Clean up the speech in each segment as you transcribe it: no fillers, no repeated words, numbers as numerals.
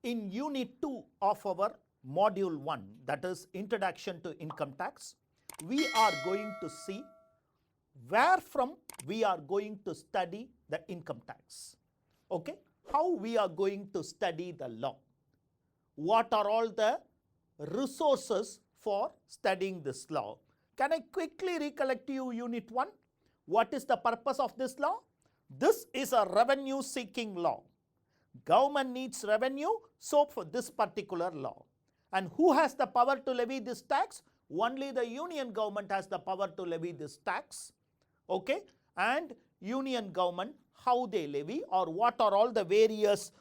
in Unit 2 of our Module 1, that is Introduction to Income Tax, we are going to see where from we are going to study the income tax. Okay? How we are going to study the law. What are all the resources for studying this law? Can I quickly recollect you Unit 1? What is the purpose of this law? This is a revenue seeking law. Government needs revenue, so for this particular law. And who has the power to levy this tax? Only the union government has the power to levy this tax. Okay? And union government, how they levy or what are all the various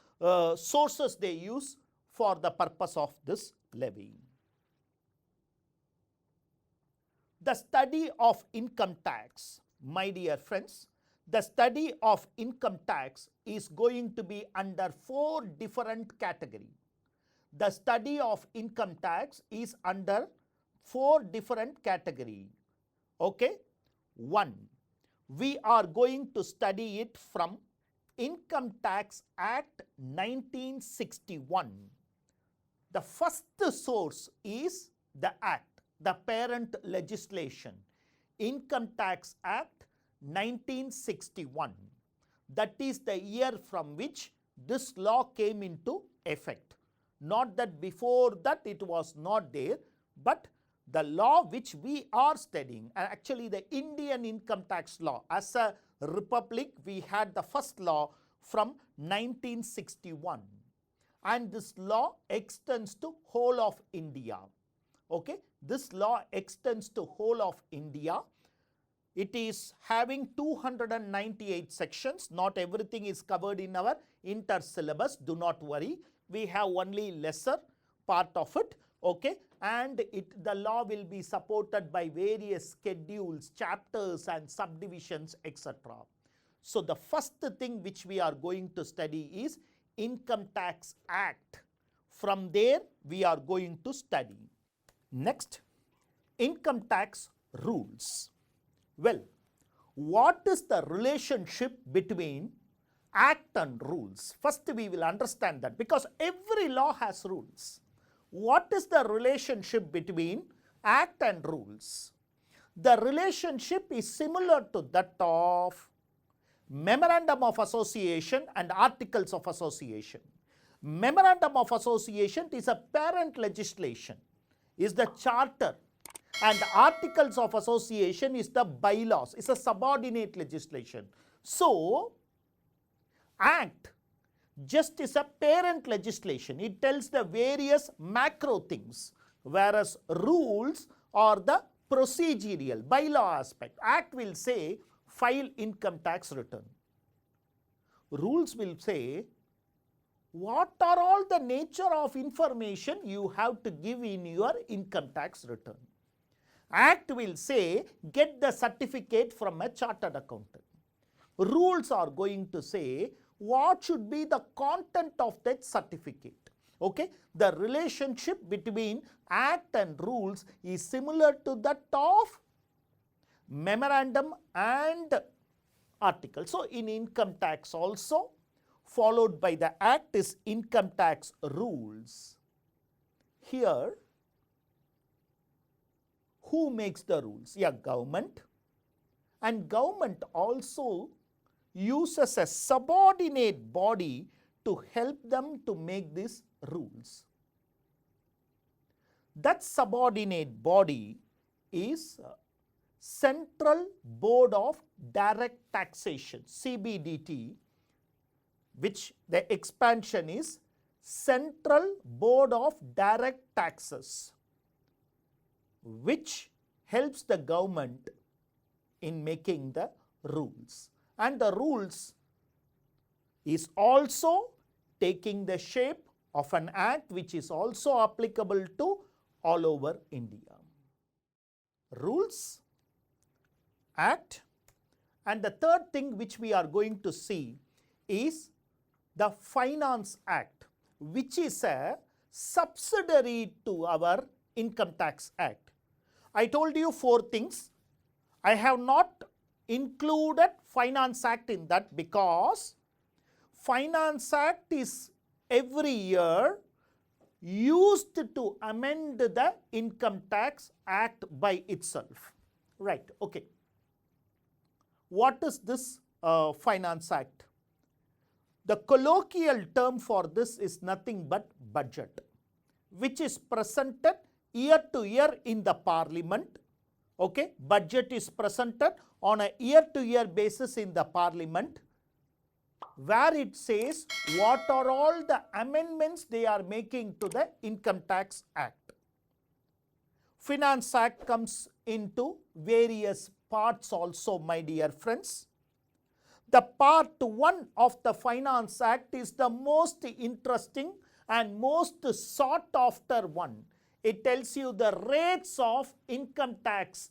sources they use for the purpose of this levy. The study of income tax, my dear friends, the study of income tax is going to be under 4 different categories. The study of income tax is under 4 different categories. Okay? 1. We are going to study it from Income Tax Act 1961. The first source is the Act, the parent legislation, Income Tax Act 1961. That is the year from which this law came into effect. Not that before that it was not there, but the law which we are studying, actually the Indian income tax law, as a republic we had the first law from 1961, and this law extends to whole of India. Okay, this law extends to whole of India. It is having 298 sections. Not everything is covered in our inter syllabus. Do not worry. We have only lesser part of it. Okay, and the law will be supported by various schedules, chapters and subdivisions, etc. So the first thing which we are going to study is Income Tax Act. From there we are going to study. Next, income tax rules. Well, what is the relationship between Act and rules? First we will understand that, because every law has rules. What is the relationship between Act and rules? The relationship is similar to that of Memorandum of Association and Articles of Association. Memorandum of Association is a parent legislation, is the charter, and Articles of Association is the bylaws, is a subordinate legislation. So, Act just is a parent legislation. It tells the various macro things, whereas rules are the procedural, bylaw aspect. Act will say file income tax return. Rules will say what are all the nature of information you have to give in your income tax return. Act will say get the certificate from a chartered accountant. Rules are going to say what should be the content of that certificate. Okay, the relationship between Act and rules is similar to that of memorandum and article. So in income tax also, followed by the Act is income tax rules. Here, who makes the rules? Yeah, government. And government also uses a subordinate body to help them to make these rules. That subordinate body is Central Board of Direct Taxation, CBDT, which the expansion is Central Board of Direct Taxes, which helps the government in making the rules. And the rules is also taking the shape of an act which is also applicable to all over India. Rules, Act, and the third thing which we are going to see is the Finance Act, which is a subsidiary to our Income Tax Act. I told you 4 things. I have not included Finance Act in that because Finance Act is every year used to amend the Income Tax Act by itself. Right, okay. What is this Finance Act? The colloquial term for this is nothing but budget, which is presented year to year in the Parliament. Okay, budget is presented on a year-to-year basis in the Parliament, where it says what are all the amendments they are making to the Income Tax Act. Finance Act comes into various parts also, my dear friends. The part 1 of the Finance Act is the most interesting and most sought after one. It tells you the rates of income tax,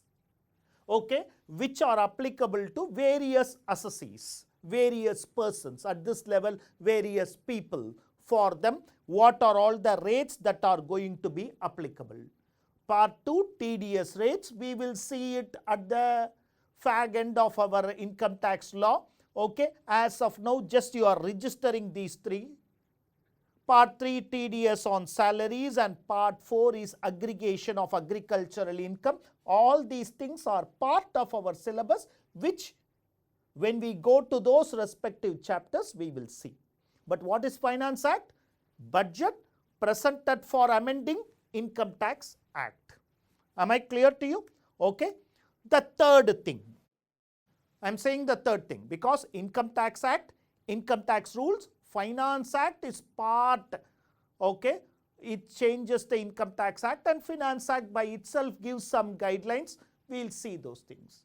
okay, which are applicable to various assessees, various persons at this level, various people. For them, what are all the rates that are going to be applicable? Part 2, TDS rates, we will see it at the fag end of our income tax law. Okay, as of now, just you are registering these 3. Part 3, TDS on salaries, and Part 4 is aggregation of agricultural income. All these things are part of our syllabus, which when we go to those respective chapters, we will see. But what is Finance Act? Budget presented for amending Income Tax Act. Am I clear to you? Okay. The third thing, I am saying the third thing because Income Tax Act, Income Tax Rules, Finance Act is part, okay. It changes the Income Tax Act, and Finance Act by itself gives some guidelines. We will see those things.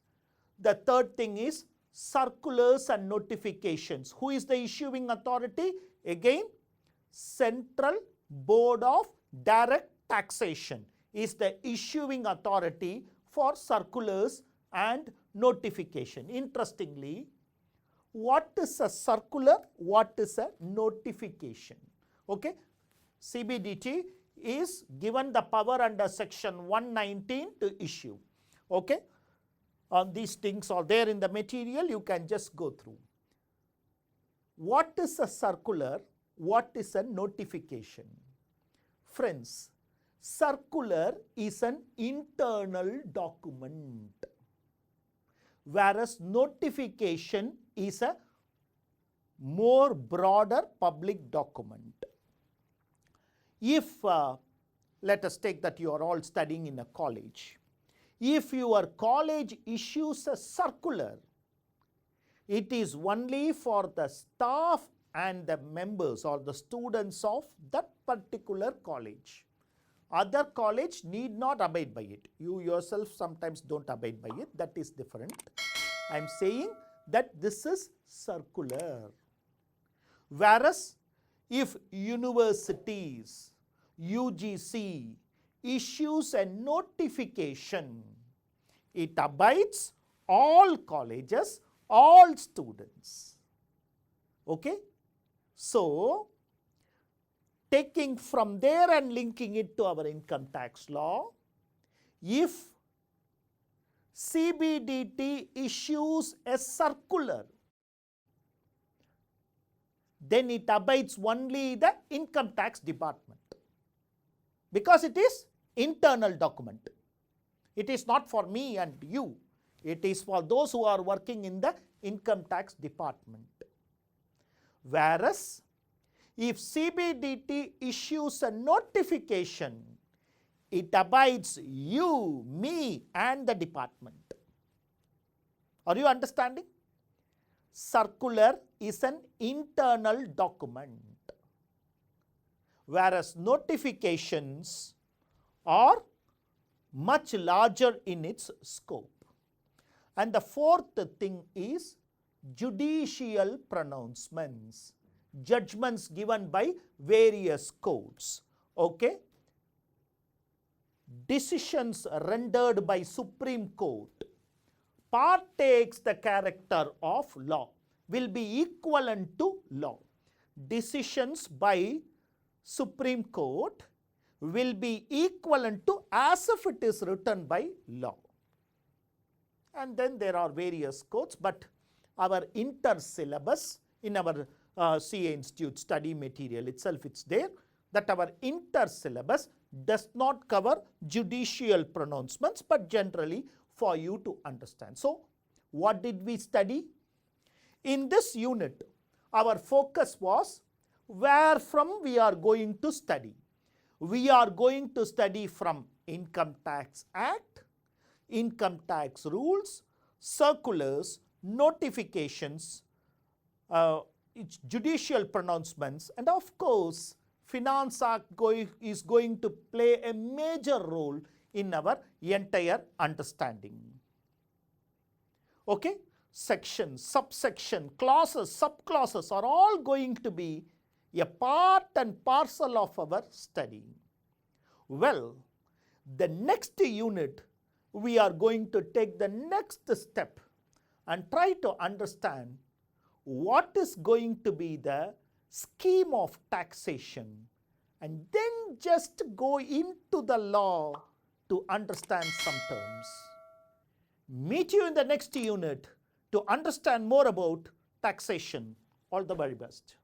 The third thing is circulars and notifications. Who is the issuing authority? Again, Central Board of Direct Taxation is the issuing authority for circulars and notification. Interestingly, what is a circular? What is a notification? Okay, CBDT is given the power under section 119 to issue. Okay, these things are there in the material, you can just go through. What is a circular? What is a notification? Friends, circular is an internal document, whereas notification is a more broader public document. If, let us take that you are all studying in a college. If your college issues a circular, it is only for the staff and the members or the students of that particular college. Other college need not abide by it. You yourself sometimes don't abide by it. That is different. I am saying that this is circular. Whereas if universities, UGC issues a notification, it abides all colleges, all students. Okay? So, taking from there and linking it to our income tax law, if CBDT issues a circular, then it abides only the income tax department, because it is internal document. It is not for me and you. It is for those who are working in the income tax department. Whereas, if CBDT issues a notification, it abides you, me, and the department. Are you understanding? Circular is an internal document, whereas notifications are much larger in its scope. And the fourth thing is judicial pronouncements, judgments given by various courts. Okay? Decisions rendered by Supreme Court partakes the character of law, will be equivalent to law. Decisions by Supreme Court will be equivalent to as if it is written by law. And then there are various courts, but our inter-syllabus in our CA Institute study material itself, it's there that our inter-syllabus does not cover judicial pronouncements, but generally for you to understand. So, what did we study? In this unit, our focus was where from we are going to study. We are going to study from Income Tax Act, income tax rules, circulars, notifications, judicial pronouncements, and of course, Finance Act is going to play a major role in our entire understanding. Okay? Sections, subsection, clauses, subclauses are all going to be a part and parcel of our study. Well, the next unit, we are going to take the next step and try to understand what is going to be the scheme of taxation, and then just go into the law to understand some terms. Meet you in the next unit to understand more about taxation. All the very best.